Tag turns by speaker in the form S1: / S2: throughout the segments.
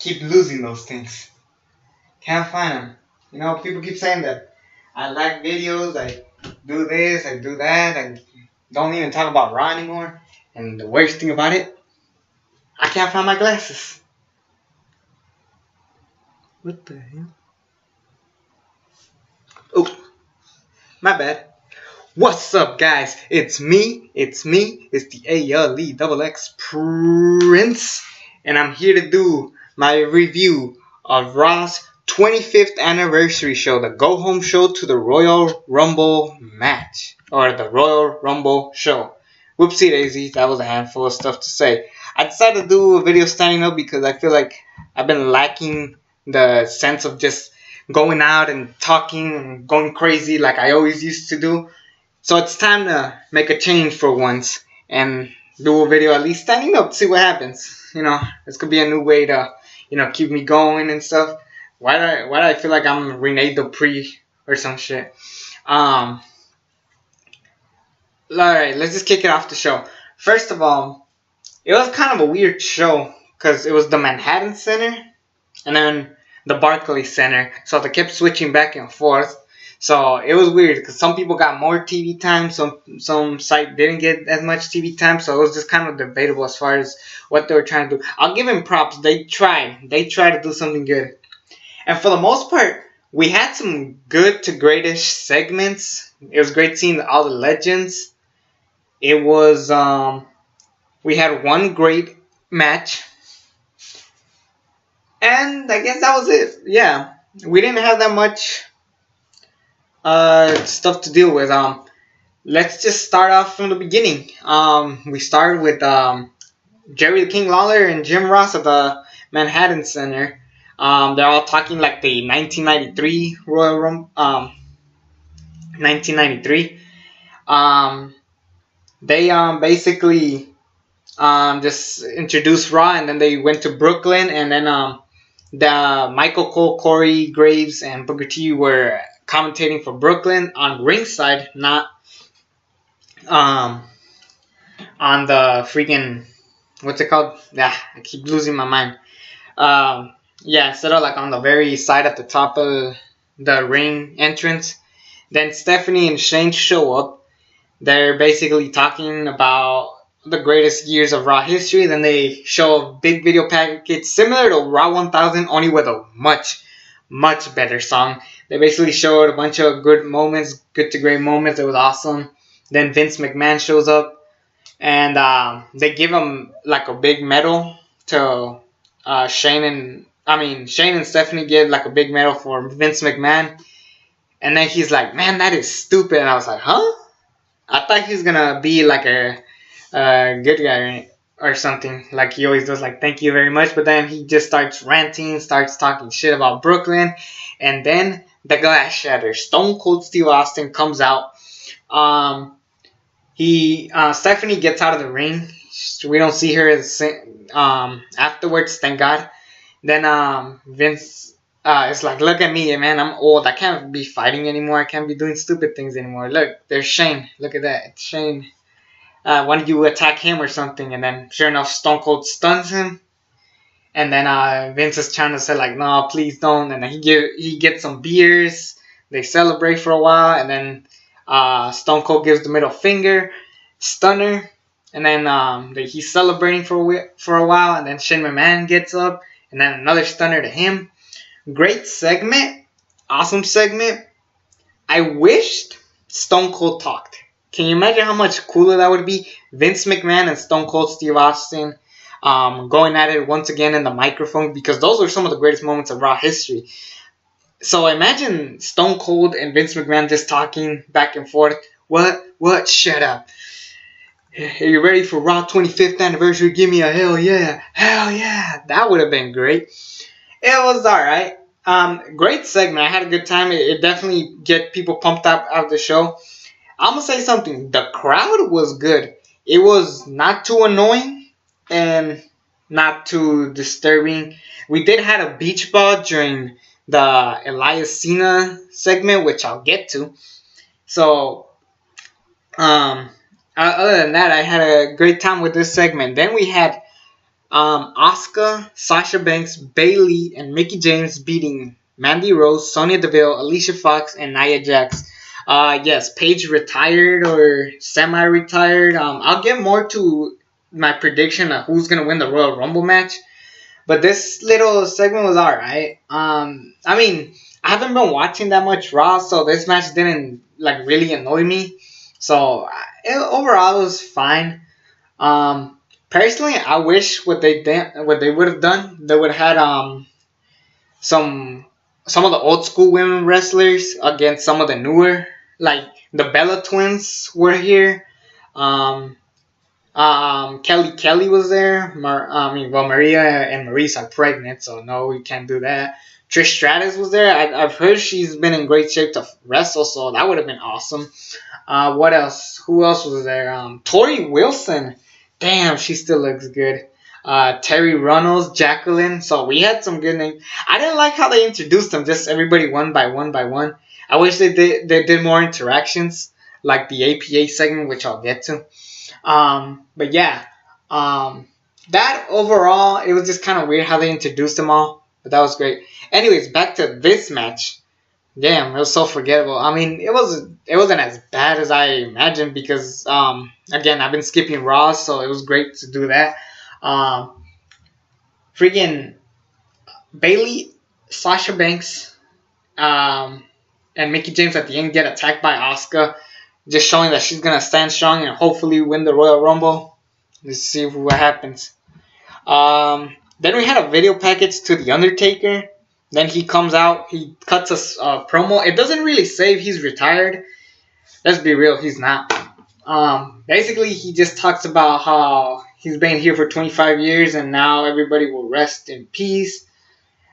S1: keep losing those things. Can't find them. You know, people keep saying that I like videos, I do this, I do that, I don't even talk about Raw anymore. And the worst thing about it, I can't find my glasses. What the hell? Oh, my bad. What's up, guys? It's me, it's the ALE Prince, and I'm here to do my review of Raw's 25th anniversary show, the go home show to the Royal Rumble match, or the Royal Rumble show. Whoopsie daisy, that was a handful of stuff to say. I decided to do a video standing up because I feel like I've been lacking the sense of just going out and talking and going crazy like I always used to do. So it's time to make a change for once and do a video at least standing up, see what happens. You know, this could be a new way to, keep me going and stuff. Why do I feel like I'm Rene Dupree or some shit? Alright, let's just kick it off the show. First of all, it was kind of a weird show because it was the Manhattan Center and then the Barclays Center. So they kept switching back and forth. So it was weird because some people got more TV time, some site didn't get as much TV time, so it was just kind of debatable as far as what they were trying to do. I'll give them props. They tried to do something good. And for the most part, we had some good to greatish segments. It was great seeing all the legends. It was, we had one great match. And I guess that was it. Yeah, we didn't have that much stuff to deal with. Let's just start off from the beginning. We started with Jerry the King Lawler and Jim Ross at the Manhattan Center. They're all talking like the 1993 Royal Rumble. 1993. They basically just introduced Raw, and then they went to Brooklyn, and then the Michael Cole, Corey Graves, and Booker T were commentating for Brooklyn on ringside, not on the freaking, what's it called? Yeah, I keep losing my mind. Instead of like on the very side at the top of the ring entrance. Then Stephanie and Shane show up. They're basically talking about the greatest years of Raw history. Then they show a big video package similar to Raw 1000, only with a much, much better song. They basically showed a bunch of good moments, good to great moments. It was awesome. Then Vince McMahon shows up, and they give him like a big medal to Shane and Stephanie give like a big medal for Vince McMahon. And then he's like, "Man, that is stupid." And I was like, "Huh?" I thought he was gonna be like a good guy or something, like he always does, like "thank you very much." But then he just starts ranting, starts talking shit about Brooklyn, and then the glass shatters. Stone Cold Steve Austin comes out. Stephanie gets out of the ring. We don't see her afterwards, thank God. Then Vince is like, "Look at me, man. I'm old. I can't be fighting anymore. I can't be doing stupid things anymore. Look, there's Shane. Look at that. It's Shane. Why don't you attack him or something?" And then sure enough, Stone Cold stuns him. And then Vince is trying to say like, "No, please don't." And then he gets some beers. They celebrate for a while, and then Stone Cold gives the middle finger, stunner, and then he's celebrating for a while. And then Shane McMahon gets up, and then another stunner to him. Great segment, awesome segment. I wished Stone Cold talked. Can you imagine how much cooler that would be? Vince McMahon and Stone Cold Steve Austin going at it once again in the microphone, because those were some of the greatest moments of Raw history. So imagine Stone Cold and Vince McMahon just talking back and forth. What? Shut up. Are you ready for Raw 25th anniversary? Give me a hell yeah. Hell yeah. That would have been great. It was alright. Great segment. I had a good time. It definitely get people pumped up out of the show. I'm going to say something. The crowd was good. It was not too annoying and not too disturbing. We did have a beach ball during the Elias Cena segment, which I'll get to. So, other than that, I had a great time with this segment. Then we had Asuka, Sasha Banks, Bayley, and Mickey James beating Mandy Rose, Sonya Deville, Alicia Fox, and Nia Jax. Yes, Paige retired or semi-retired. I'll get more to my prediction of who's gonna win the Royal Rumble match. But this little segment was alright. I mean, I haven't been watching that much Raw, so this match didn't like really annoy me. So overall, it was fine. Personally, I wish what they would have done, they would have had some some of the old school women wrestlers against some of the newer, like the Bella twins were here. Um, Kelly was there. Maria and Maurice are pregnant, so no, we can't do that. Trish Stratus was there. I've heard she's been in great shape to wrestle, so that would have been awesome. What else? Who else was there? Tori Wilson. Damn, she still looks good. Terry Runnels, Jacqueline. So we had some good names. I didn't like how they introduced them, just everybody one by one by one. I wish they did more interactions, like the APA segment, which I'll get to. But yeah, that overall, it was just kind of weird how they introduced them all, but that was great. Anyways, back to this match. Damn, it was so forgettable. I mean, it wasn't as bad as I imagined because again, I've been skipping Raw, so it was great to do that. Freaking Bayley, Sasha Banks, and Mickey James at the end get attacked by Asuka, just showing that she's gonna stand strong and hopefully win the Royal Rumble. Let's see what happens. Then we had a video package to The Undertaker. Then he comes out, he cuts a promo. It doesn't really say if he's retired. Let's be real, he's not. Basically, he just talks about how he's been here for 25 years and now everybody will rest in peace.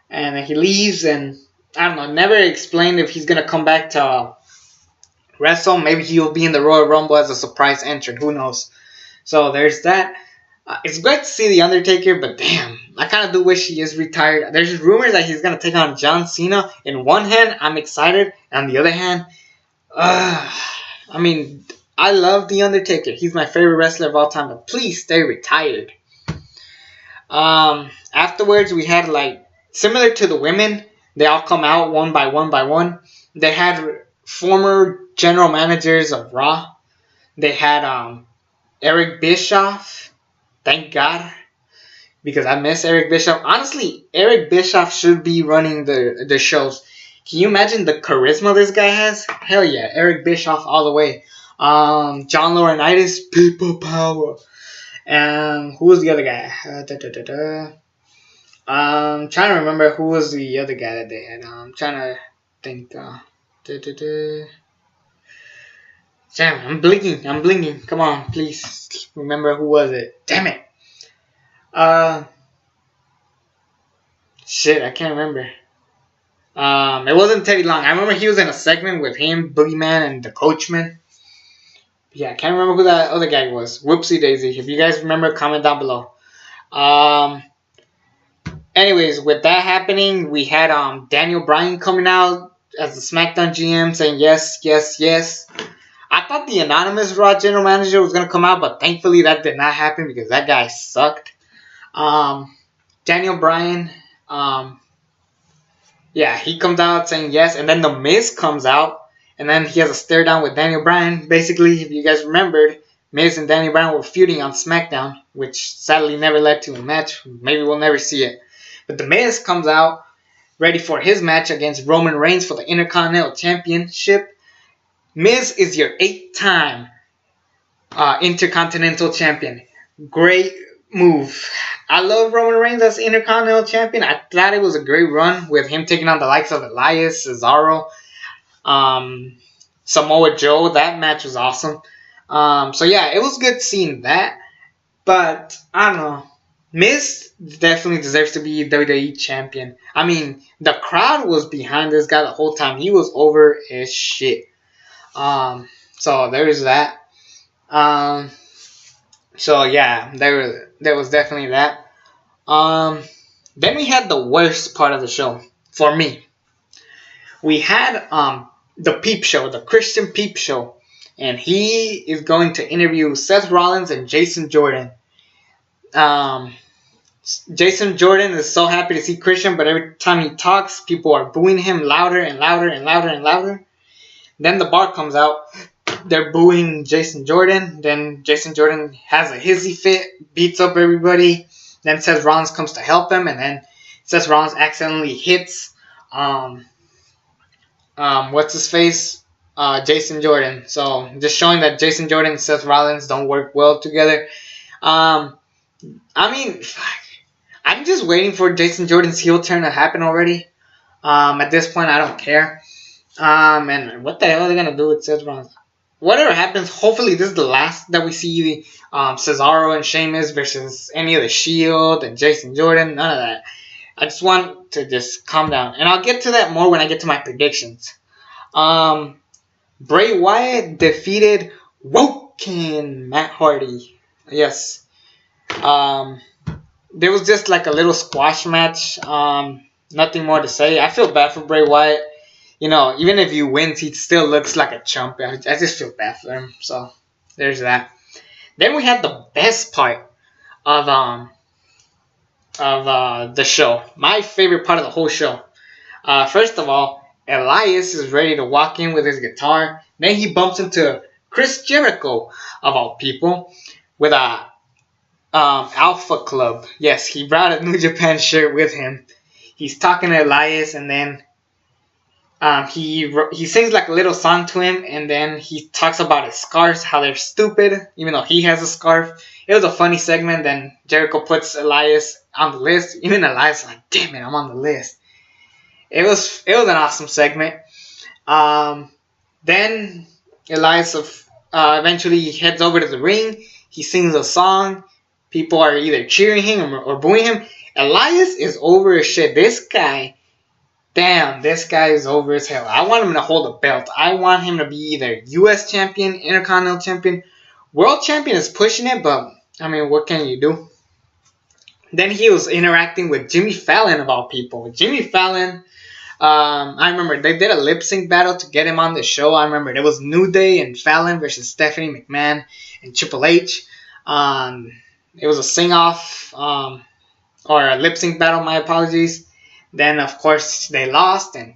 S1: And then he leaves, and I don't know, never explained if he's going to come back to wrestle. Maybe he'll be in the Royal Rumble as a surprise entrant. Who knows? So there's that. It's great to see The Undertaker, but damn, I kind of do wish he is retired. There's rumors that he's going to take on John Cena. In one hand, I'm excited. On the other hand, I mean, I love The Undertaker. He's my favorite wrestler of all time, but please stay retired. Afterwards, we had, like, similar to the women, they all come out one by one by one. They had former general managers of Raw. They had Eric Bischoff. Thank God, because I miss Eric Bischoff. Honestly, Eric Bischoff should be running the shows. Can you imagine the charisma this guy has? Hell yeah, Eric Bischoff all the way. John Laurinaitis, people power. And who was the other guy? I'm trying to remember who was the other guy that they had. I'm trying to think. Damn, I'm blinking. Come on, please remember who was it. Damn it. Shit, I can't remember. It wasn't Teddy Long. I remember he was in a segment with him, Boogeyman, and the Coachman. Yeah, I can't remember who that other guy was. Whoopsie daisy. If you guys remember, comment down below. Anyways, with that happening, we had Daniel Bryan coming out as the SmackDown GM saying yes, yes, yes. I thought the anonymous Raw general manager was going to come out, but thankfully that did not happen because that guy sucked. Daniel Bryan, yeah, he comes out saying yes, and then The Miz comes out, and then he has a stare down with Daniel Bryan. Basically, if you guys remembered, Miz and Daniel Bryan were feuding on SmackDown, which sadly never led to a match. Maybe we'll never see it. But The Miz comes out ready for his match against Roman Reigns for the Intercontinental Championship. Miz is your 8-time Intercontinental Champion. Great move. I love Roman Reigns as Intercontinental Champion. I thought it was a great run with him taking on the likes of Elias, Cesaro, Samoa Joe. That match was awesome. So yeah, it was good seeing that. But I don't know. Miz definitely deserves to be WWE Champion. I mean, the crowd was behind this guy the whole time. He was over as shit. So there's that. So yeah, there was definitely that. Then we had the worst part of the show for me. We had the Peep Show, the Christian Peep Show, and he is going to interview Seth Rollins and Jason Jordan. Jason Jordan is so happy to see Christian, but every time he talks, people are booing him louder and louder and louder and louder. Then the bar comes out. They're booing Jason Jordan. Then Jason Jordan has a hissy fit, beats up everybody. Then Seth Rollins comes to help him, and then Seth Rollins accidentally hits what's his face? Jason Jordan. So just showing that Jason Jordan and Seth Rollins don't work well together. I mean, I'm just waiting for Jason Jordan's heel turn to happen already. At this point, I don't care. And what the hell are they gonna do with Seth Rollins? Whatever happens, hopefully this is the last that we see Cesaro and Sheamus versus any of the Shield and Jason Jordan. None of that. I just want to just calm down, and I'll get to that more when I get to my predictions. Bray Wyatt defeated Woken Matt Hardy. Yes. There was just like a little squash match. Nothing more to say. I feel bad for Bray Wyatt. You know, even if he wins, he still looks like a chump. I just feel bad for him. So there's that. Then we had the best part of the show. My favorite part of the whole show. First of all, Elias is ready to walk in with his guitar. Then he bumps into Chris Jericho, of all people, with a Alpha Club. Yes, he brought a New Japan shirt with him. He's talking to Elias, and then he sings like a little song to him, and then he talks about his scarves, how they're stupid, even though he has a scarf. It was a funny segment. Then Jericho puts Elias on the list. Even Elias was like, damn it, I'm on the list. It was an awesome segment. Then Elias eventually heads over to the ring. He sings a song. People are either cheering him or booing him. Elias is over as shit. This guy is over as hell. I want him to hold a belt. I want him to be either U.S. champion, Intercontinental champion. World champion is pushing it, but, I mean, what can you do? Then he was interacting with Jimmy Fallon, of all people. Jimmy Fallon, I remember they did a lip sync battle to get him on the show. I remember it was New Day and Fallon versus Stephanie McMahon and Triple H. It was a sing-off, or a lip sync battle, my apologies. Then, of course, they lost, and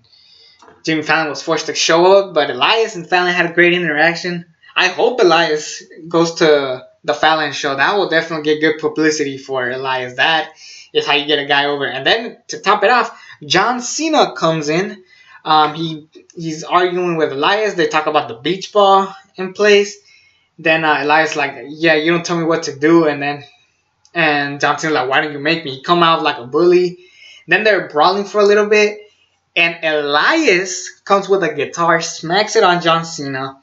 S1: Jimmy Fallon was forced to show up, but Elias and Fallon had a great interaction. I hope Elias goes to the Fallon show. That will definitely get good publicity for Elias. That is how you get a guy over. And then, to top it off, John Cena comes in. He's arguing with Elias. They talk about the beach ball in place. Then Elias like, yeah, you don't tell me what to do. And John Cena's like, why don't you make me? He come out like a bully. Then they're brawling for a little bit. And Elias comes with a guitar, smacks it on John Cena.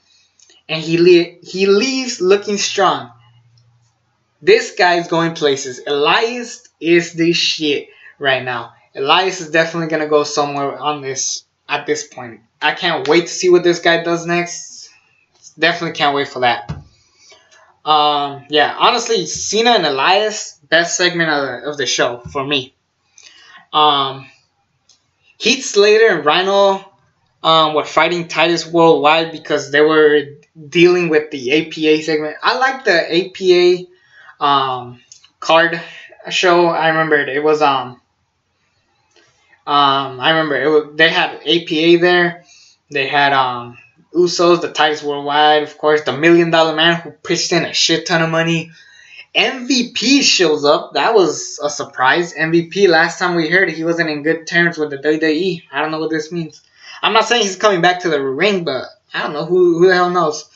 S1: And he leaves looking strong. This guy's going places. Elias is the shit right now. Elias is definitely going to go somewhere on this at this point. I can't wait to see what this guy does next. Definitely can't wait for that. Yeah, honestly, Cena and Elias, best segment of the show for me. Heath Slater and Rhino were fighting Titus Worldwide because they were dealing with the APA segment. I like the APA card show. I remember it was they had APA there. They had Usos, the Titus Worldwide, of course, the $1 Million Man who pitched in a shit ton of money. MVP shows up. That was a surprise. MVP, last time we heard, he wasn't in good terms with the WWE. I don't know what this means. I'm not saying he's coming back to the ring, but I don't know. Who the hell knows?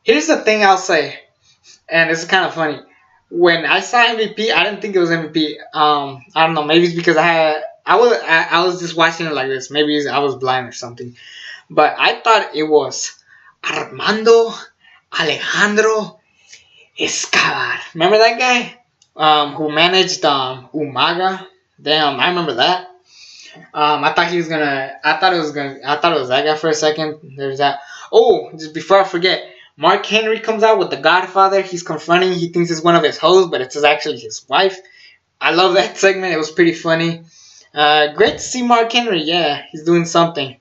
S1: Here's the thing I'll say, and it's kind of funny. When I saw MVP, I didn't think it was MVP. I don't know. Maybe it's because I was just watching it like this. Maybe I was blind or something. But I thought it was Armando Alejandro Escobar. Remember that guy? Who managed Umaga? Damn, I remember that. I thought it was that guy for a second. There's that. Oh, just before I forget, Mark Henry comes out with the Godfather. He's confronting. He thinks it's one of his hoes, but it's actually his wife. I love that segment. It was pretty funny. Great to see Mark Henry. Yeah, he's doing something.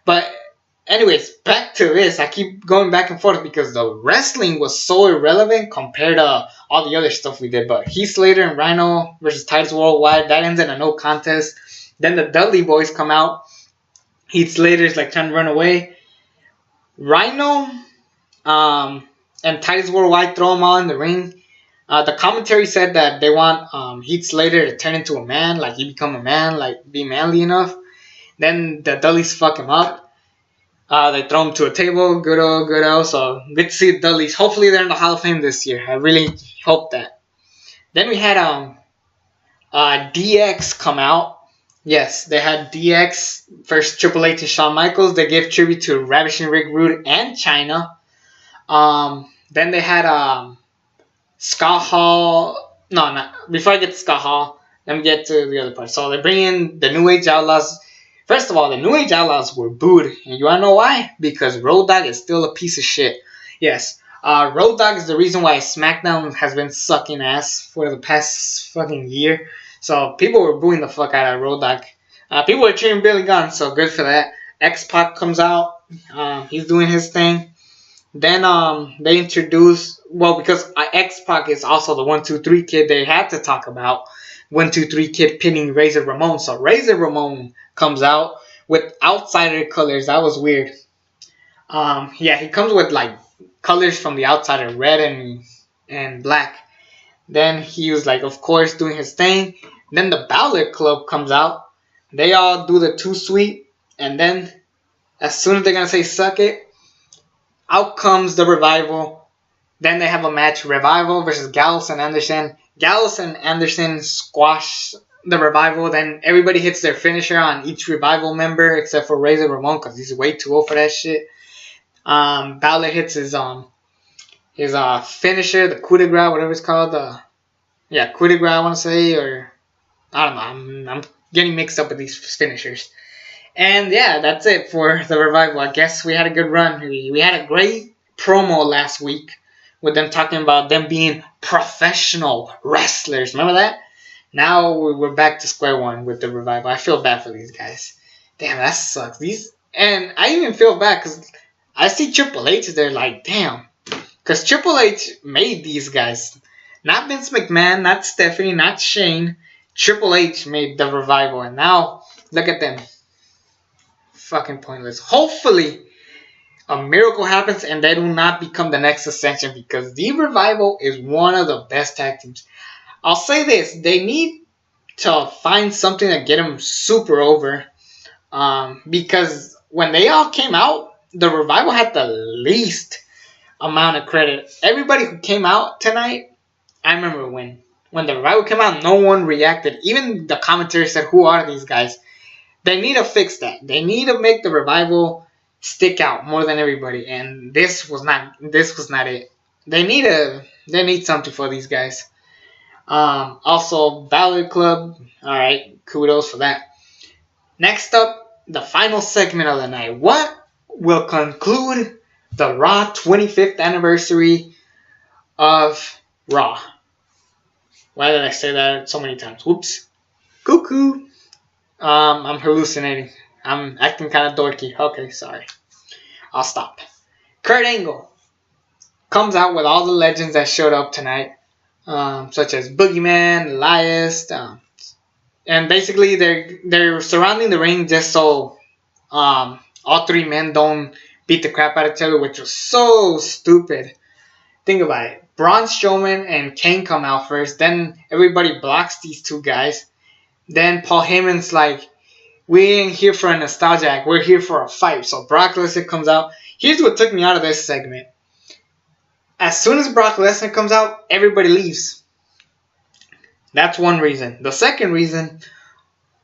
S1: But anyways, back to this. I keep going back and forth because the wrestling was so irrelevant compared to all the other stuff we did. But Heath Slater and Rhino versus Titus Worldwide, that ends in a no contest. Then the Dudley Boys come out. Heath Slater's like trying to run away. Rhino and Titus Worldwide throw them all in the ring. The commentary said that they want Heath Slater to turn into a man, like he become a man, like be manly enough. Then the Dudleys fuck him up. They throw him to a table. Good old. So good to see the Dudleys. Hopefully they're in the Hall of Fame this year. I really hope that. Then we had DX come out. Yes, they had DX versus Triple H and Shawn Michaels. They gave tribute to Ravishing Rick Rude and Chyna. Then they had Scott Hall. No, not before I get to Scott Hall. Let me get to the other part. So they bring in the New Age Outlaws. First of all, the New Age Outlaws were booed. And you want to know why? Because Road Dogg is still a piece of shit. Yes, Road Dogg is the reason why SmackDown has been sucking ass for the past fucking year. So people were booing the fuck out of Road Dogg. People were cheering Billy Gunn, so good for that. X-Pac comes out. He's doing his thing. Then they introduce, well, because X-Pac is also the 1-2-3 Kid, they had to talk about 1-2-3 Kid pinning Razor Ramon. So Razor Ramon comes out with outsider colors. That was weird. Yeah, he comes with like colors from the outsider, red and black. Then he was like, of course, doing his thing. Then the Balor Club comes out. They all do the too sweet. And then as soon as they're going to say suck it, out comes the Revival. Then they have a match, Revival versus Gallows and Anderson. Gallows and Anderson squash the Revival. Then everybody hits their finisher on each Revival member except for Razor Ramon because he's way too old for that shit. Balor hits his finisher, the coup de grace, whatever it's called. Coup de grace, I want to say, or I don't know. I'm getting mixed up with these finishers. And yeah, that's it for the Revival. I guess we had a good run. We had a great promo last week with them talking about them being professional wrestlers. Remember that? Now we're back to square one with the Revival. I feel bad for these guys. Damn, that sucks. And I even feel bad because I see Triple H there like, damn. Because Triple H made these guys. Not Vince McMahon, not Stephanie, not Shane. Triple H made the Revival. And now, look at them. Fucking pointless. Hopefully, a miracle happens and they do not become the next Ascension. Because the Revival is one of the best tag teams. I'll say this. They need to find something to get them super over. Because when they all came out, the Revival had the least amount of credit. Everybody who came out tonight, I remember when the Revival came out, no one reacted. Even the commentary said, who are these guys? They need to fix that. They need to make the Revival stick out more than everybody. And this was not it. They need something for these guys. Also, Balor Club. Alright, kudos for that. Next up, the final segment of the night. What will conclude the Raw 25th anniversary of Raw? Why did I say that so many times? Whoops. Cuckoo. I'm hallucinating. I'm acting kind of dorky. Okay, sorry. I'll stop. Kurt Angle comes out with all the legends that showed up tonight, such as Boogeyman, Elias, and basically they're surrounding the ring just so all three men don't beat the crap out of each other, which was so stupid. Think about it. Braun Strowman and Kane come out first, then everybody blocks these two guys. Then Paul Heyman's like, we ain't here for a nostalgia act, we're here for a fight. So Brock Lesnar comes out. Here's what took me out of this segment. As soon as Brock Lesnar comes out, everybody leaves. That's one reason. The second reason,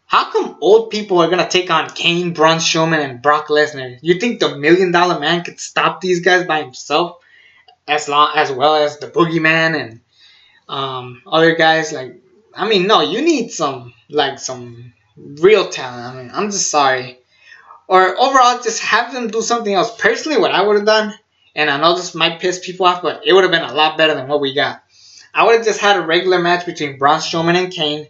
S1: how come old people are going to take on Kane, Braun Strowman, and Brock Lesnar? You think the $1 Million Man could stop these guys by himself? As well as the Boogeyman and other guys? No, you need some real talent. I mean, I'm just sorry. Or overall, just have them do something else. Personally, what I would have done, and I know this might piss people off, but it would have been a lot better than what we got. I would have just had a regular match between Braun Strowman and Kane.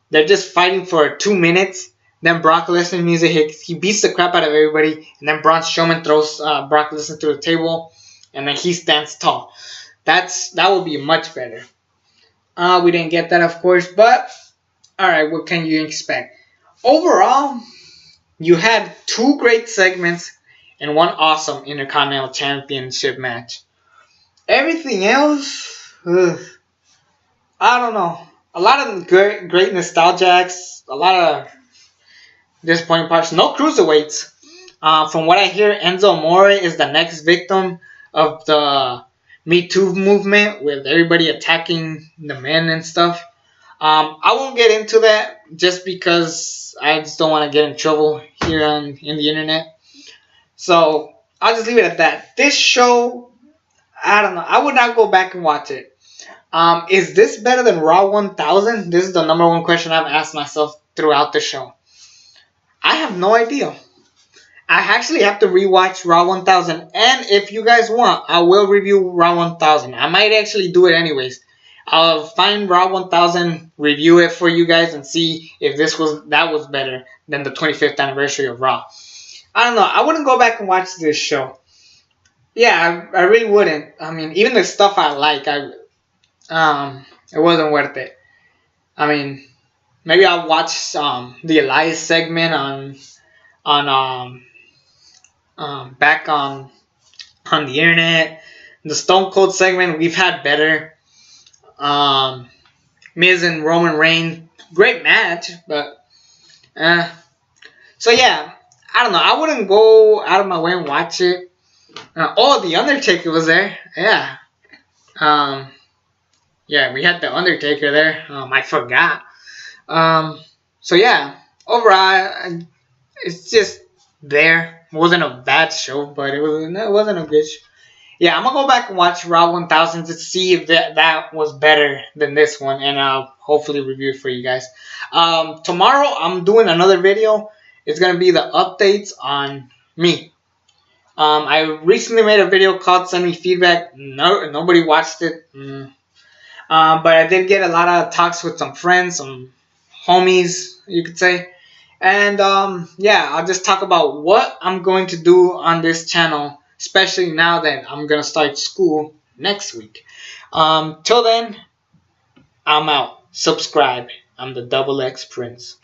S1: They're just fighting for 2 minutes. Then Brock Lesnar music hits. He beats the crap out of everybody. And then Braun Strowman throws Brock Lesnar through the table. And then he stands tall. That would be much better. We didn't get that, of course. But, alright, what can you expect? Overall, you had 2 great segments and 1 awesome Intercontinental Championship match. Everything else, I don't know. A lot of great nostalgia acts, a lot of disappointing parts. No cruiserweights. From what I hear, Enzo Amore is the next victim of the Me Too movement, with everybody attacking the men and stuff. I won't get into that just because I just don't want to get in trouble here in the internet. So I'll just leave it at that. This show, I don't know. I would not go back and watch it. Is this better than Raw 1000? This is the number 1 question I've asked myself throughout the show. I have no idea. I actually have to rewatch Raw 1000, and if you guys want, I will review Raw 1000. I might actually do it anyways. I'll find Raw 1000, review it for you guys, and see if that was better than the 25th anniversary of Raw. I don't know. I wouldn't go back and watch this show. Yeah, I really wouldn't. I mean, even the stuff I like, it wasn't worth it. I mean, maybe I'll watch the Elias segment on back on the internet. The Stone Cold segment we've had better. Miz and Roman Reigns, great match, but so yeah, I don't know. I wouldn't go out of my way and watch it. The Undertaker was there. Yeah. Yeah, we had the Undertaker there. I forgot. So yeah, overall, it's just there. It wasn't a bad show, but it wasn't a good show. Yeah, I'm going to go back and watch Raw 1000 to see if that was better than this one, and I'll hopefully review it for you guys. Tomorrow, I'm doing another video. It's going to be the updates on me. I recently made a video called Send Me Feedback. Nobody watched it. But I did get a lot of talks with some friends, some homies, you could say. And yeah, I'll just talk about what I'm going to do on this channel, especially now that I'm going to start school next week. Till then, I'm out. Subscribe. I'm the Double X Prince.